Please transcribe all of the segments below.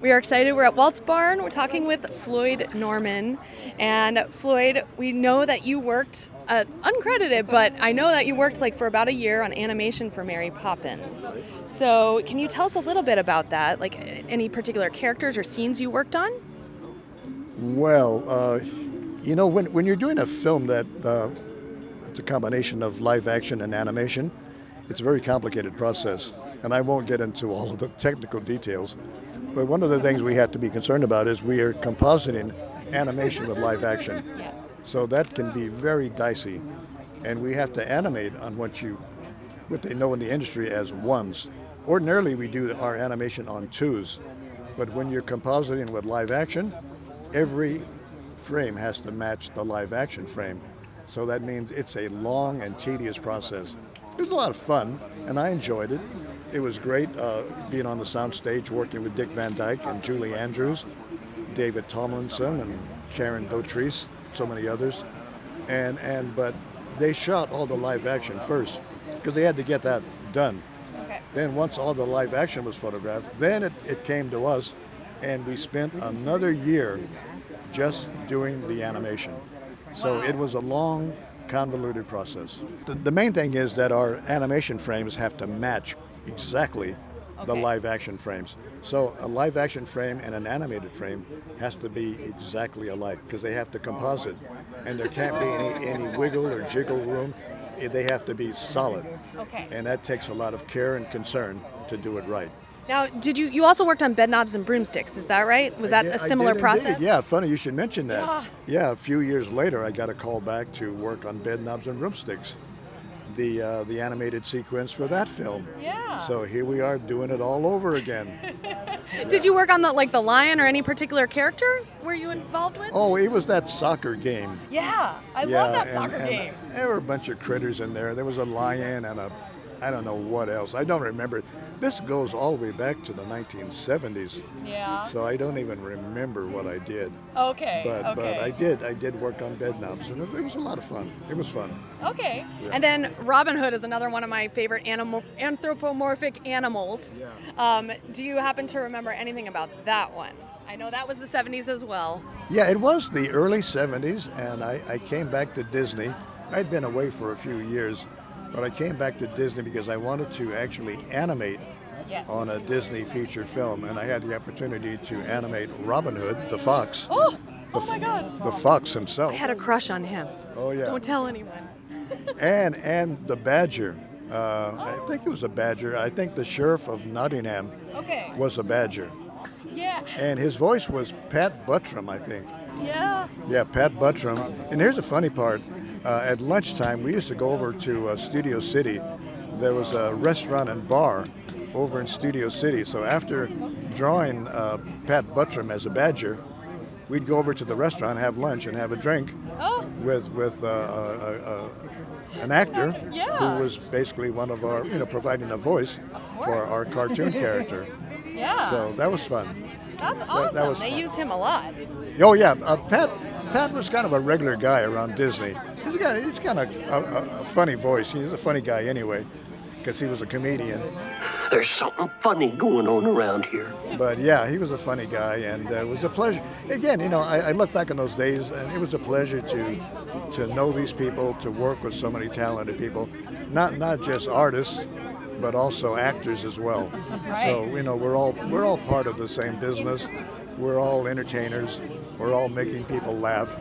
We are excited. We're at Walt's Barn. We're talking with Floyd Norman. And Floyd, we know that you worked, uncredited, but I know that you worked for about a year on animation for Mary Poppins. So can you tell us a little bit about that? Like any particular characters or scenes you worked on? Well, when you're doing a film that it's a combination of live action and animation, it's a very complicated process. And I won't get into all of the technical details. But one of the things we have to be concerned about is we are compositing animation with live action. Yes. So that can be very dicey. And we have to animate on what they know in the industry as ones. Ordinarily, we do our animation on twos. But when you're compositing with live action, every frame has to match the live action frame. So that means it's a long and tedious process. It was a lot of fun, and I enjoyed it. It was great being on the soundstage, working with Dick Van Dyke and Julie Andrews, David Tomlinson and Karen Dautrice, so many others. But they shot all the live action first because they had to get that done. Okay. Then once all the live action was photographed, then it came to us, and we spent another year just doing the animation. So it was a long, convoluted process. The main thing is that our animation frames have to match exactly the live action frames. So a live action frame and an animated frame has to be exactly alike because they have to composite, and there can't be any wiggle or jiggle room. They have to be solid. Okay. And that takes a lot of care and concern to do it right. Now, you also worked on Bedknobs and Broomsticks, is that right? Was that a similar process? Indeed. Yeah, funny you should mention that. Yeah, a few years later, I got a call back to work on Bedknobs and Broomsticks, the animated sequence for that film. Yeah. So here we are doing it all over again. Did you work on the lion or any particular character were you involved with? Oh, it was that soccer game. Yeah, I love that soccer game. There were a bunch of critters in there. There was a lion and I don't know what else. I don't remember. This goes all the way back to the 1970s. Yeah. So I don't even remember what I did. Okay. But I did work on Bedknobs, and it was a lot of fun. It was fun. Okay. Yeah. And then Robin Hood is another one of my favorite anthropomorphic animals. Yeah. Do you happen to remember anything about that one? I know that was the 70s as well. Yeah, it was the early 70s, and I came back to Disney. I'd been away for a few years, but I came back to Disney because I wanted to actually animate on a Disney feature film, and I had the opportunity to animate Robin Hood, the fox. Oh my God! The fox himself. I had a crush on him. Oh yeah. Don't tell anyone. and the badger. I think it was a badger. I think the sheriff of Nottingham was a badger. Yeah. And his voice was Pat Buttram, I think. Yeah. Yeah, Pat Buttram. And here's the funny part. At lunchtime, we used to go over to Studio City. There was a restaurant and bar over in Studio City. So after drawing Pat Buttram as a badger, we'd go over to the restaurant, have lunch, and have a drink with an actor who was basically one of our, providing a voice for our cartoon character. Yeah. So that was fun. That's awesome. That was they fun. used him a lot. Oh yeah, Pat was kind of a regular guy around Disney. He's kind of a funny voice. He's a funny guy anyway, because he was a comedian. There's something funny going on around here. But yeah, he was a funny guy, and it was a pleasure. Again, I look back on those days, and it was a pleasure to know these people, to work with so many talented people, not just artists, but also actors as well. Right. So we're all part of the same business. We're all entertainers. We're all making people laugh,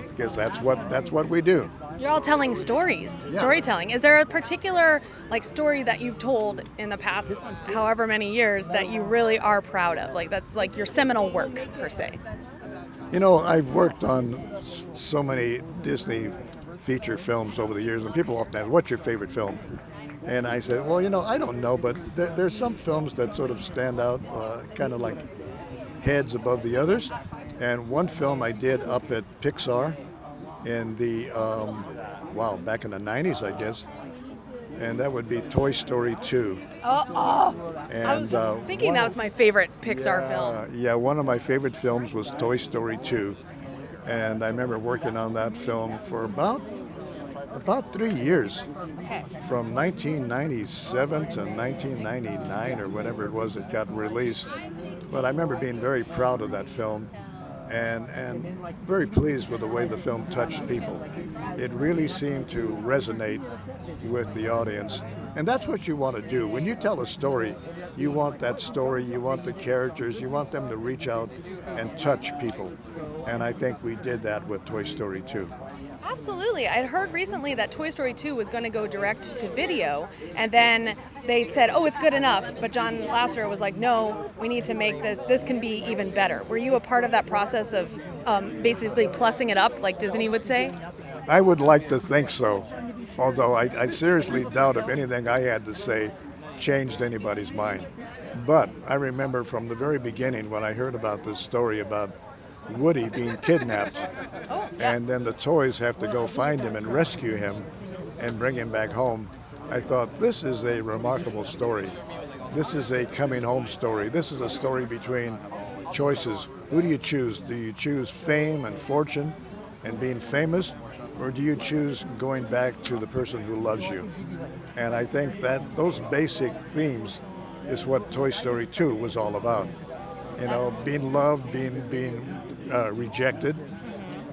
because that's what we do. You're all telling stories, Yeah. storytelling. Is there a particular story that you've told in the past however many years that you really are proud of? That's your seminal work per se. I've worked on so many Disney feature films over the years, and people often ask, "What's your favorite film?" And I said, well, I don't know, but there's some films that sort of stand out, kind of like heads above the others. And one film I did up at Pixar in the, back in the 90s, I guess. And that would be Toy Story 2. And, I was just thinking that was my favorite Pixar film. Yeah, one of my favorite films was Toy Story 2. And I remember working on that film for about About 3 years, Okay. from 1997 to 1999 or whenever it was it got released. But I remember being very proud of that film and very pleased with the way the film touched people. It really seemed to resonate with the audience. And that's what you want to do. When you tell a story, you want that story, you want the characters, you want them to reach out and touch people. And I think we did that with Toy Story 2. Absolutely. I'd heard recently that Toy Story 2 was going to go direct to video, and then they said, oh, it's good enough. But John Lasseter was like, no, we need to make this can be even better. Were you a part of that process of basically plussing it up, like Disney would say? I would like to think so, although I seriously doubt if anything I had to say changed anybody's mind. But I remember from the very beginning when I heard about this story about Woody being kidnapped, and then the toys have to go find him and rescue him and bring him back home. I thought, this is a remarkable story. This is a coming home story. This is a story between choices. Who do you choose? Do you choose fame and fortune and being famous, or do you choose going back to the person who loves you? And I think that those basic themes is what Toy Story 2 was all about. You know, being loved, being rejected,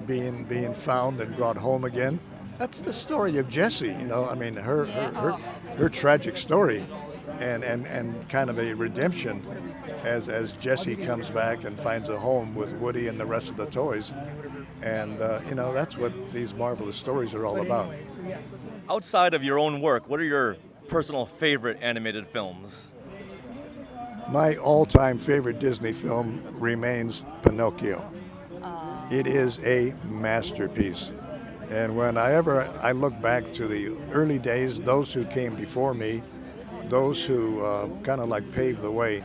being found and brought home again. That's the story of Jessie. You know, I mean, her tragic story, and kind of a redemption as Jessie comes back and finds a home with Woody and the rest of the toys. And you know, that's what these marvelous stories are all about. Outside of your own work, what are your personal favorite animated films? My all-time favorite Disney film remains Pinocchio. It is a masterpiece. And whenever I look back to the early days, those who came before me, those who kind of like paved the way,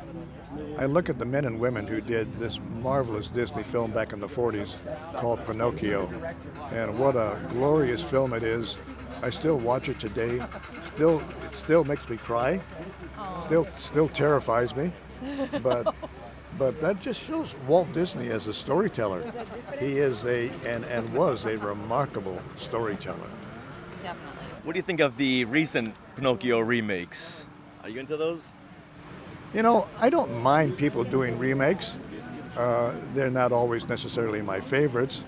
I look at the men and women who did this marvelous Disney film back in the 40s called Pinocchio. And what a glorious film it is. I still watch it today. It still makes me cry. Still terrifies me. But that just shows Walt Disney as a storyteller. He is and was a remarkable storyteller. Definitely. What do you think of the recent Pinocchio remakes? Are you into those? You know, I don't mind people doing remakes. They're not always necessarily my favorites.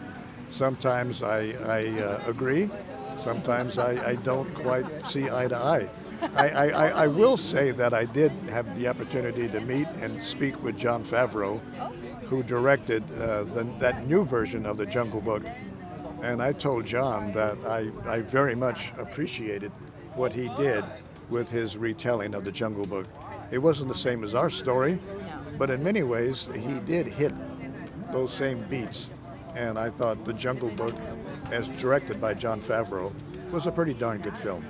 Sometimes I agree. Sometimes I don't quite see eye to eye. I will say that I did have the opportunity to meet and speak with Jon Favreau, who directed that new version of The Jungle Book. And I told John that I very much appreciated what he did with his retelling of The Jungle Book. It wasn't the same as our story, but in many ways he did hit those same beats. And I thought The Jungle Book, as directed by Jon Favreau, was a pretty darn good film.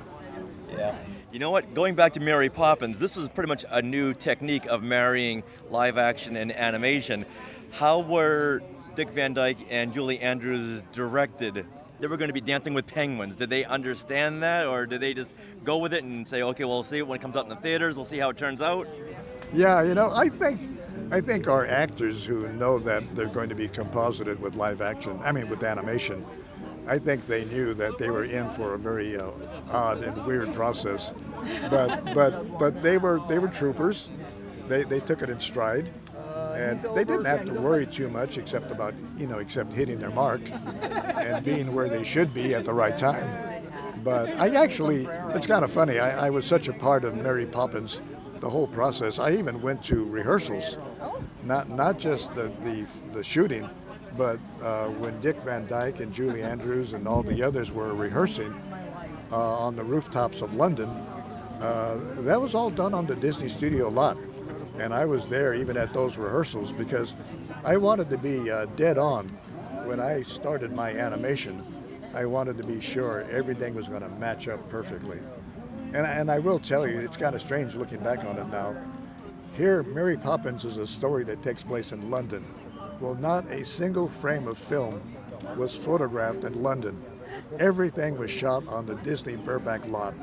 Yeah. You know what? Going back to Mary Poppins, this is pretty much a new technique of marrying live action and animation. How were Dick Van Dyke and Julie Andrews directed? They were going to be dancing with penguins. Did they understand that, or did they just go with it and say, okay, well, we'll see it when it comes out in the theaters, we'll see how it turns out? Yeah, you know, I think our actors who know that they're going to be composited with with animation, I think they knew that they were in for a very odd and weird process, but they were troopers. They took it in stride, and they didn't have to worry too much except hitting their mark and being where they should be at the right time. But it's kind of funny. I was such a part of Mary Poppins, the whole process. I even went to rehearsals, not just the shooting. But when Dick Van Dyke and Julie Andrews and all the others were rehearsing on the rooftops of London, that was all done on the Disney Studio lot. And I was there even at those rehearsals because I wanted to be dead on. When I started my animation, I wanted to be sure everything was going to match up perfectly. And I will tell you, it's kind of strange looking back on it now. Here, Mary Poppins is a story that takes place in London. Well, not a single frame of film was photographed in London. Everything was shot on the Disney Burbank lot,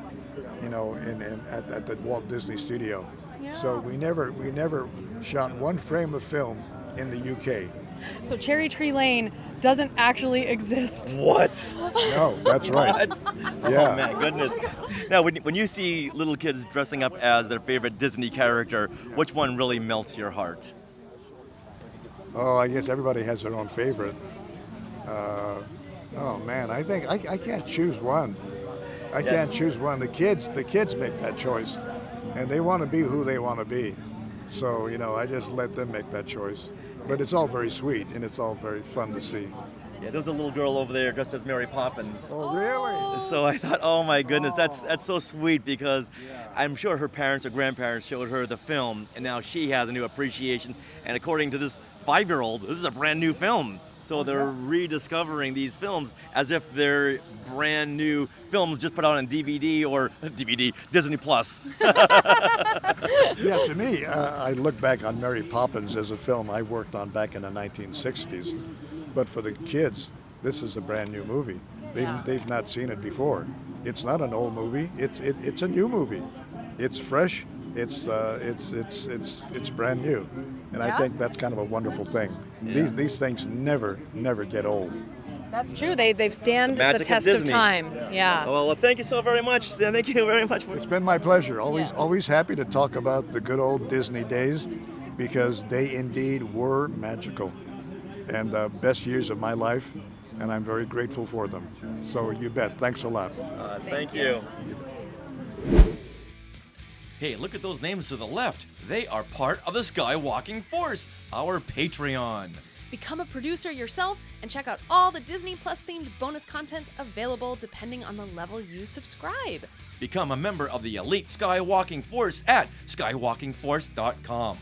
at the Walt Disney Studio. Yeah. So we never shot one frame of film in the UK. So Cherry Tree Lane doesn't actually exist. What? No, that's right. What? Yeah. Oh, man, goodness. Now, when you see little kids dressing up as their favorite Disney character, which one really melts your heart? Oh, I guess everybody has their own favorite. Oh man, I think I can't choose one. I can't choose one. The kids make that choice, and they want to be who they want to be. So I just let them make that choice. But it's all very sweet, and it's all very fun to see. Yeah, there's a little girl over there dressed as Mary Poppins. Oh really? So I thought, oh my goodness, that's so sweet, because I'm sure her parents or grandparents showed her the film, and now she has a new appreciation. And according to this 5-year-old, this is a brand new film. So they're rediscovering these films as if they're brand new films just put out on DVD or Disney Plus. Yeah, to me, I look back on Mary Poppins as a film I worked on back in the 1960s. But for the kids, this is a brand new movie. They've not seen it before. It's not an old movie. It's a new movie. It's fresh. It's brand new, and I think that's kind of a wonderful thing. Yeah. These things never get old. That's true. They've stand the Magic of test of Disney. time. Yeah. Well, thank you so very much. Thank you very much. It's been my pleasure. Always happy to talk about the good old Disney days, because they indeed were magical, and the best years of my life, and I'm very grateful for them. So you bet. Thanks a lot. Thank you. Hey, look at those names to the left. They are part of the Skywalking Force, our Patreon. Become a producer yourself and check out all the Disney Plus themed bonus content available depending on the level you subscribe. Become a member of the elite Skywalking Force at skywalkingforce.com.